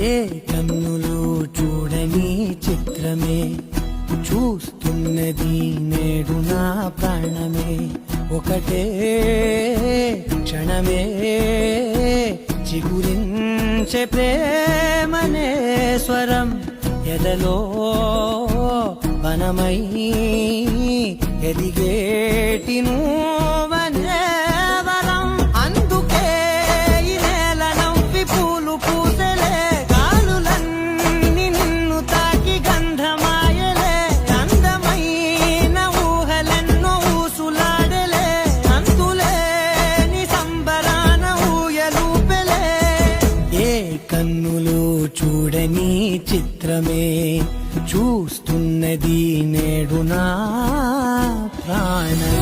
ఏ కన్నులు చూడని చిత్రమే చూస్తున్నది నేడు నా ప్రాణమే. ఒకటే క్షణమే చిగురించే ప్రేమనే స్వరం ఎదలో వనమై ఎదిగేటి నువ్వనే వరం. అందుకే ఈ నేల నవ్వి పూలు పూసలే, గాలులన్నీ నిన్ను తాకి గంధమాయలే. అందమైన ఊహలెన్నో ఊసులాడలే, అంతులేని సంబరాన ఊయలూపెలే. ఏ కన్నులు చూడని చిత్రమే చూస్తున్నది నేడు నా ప్రాణమే.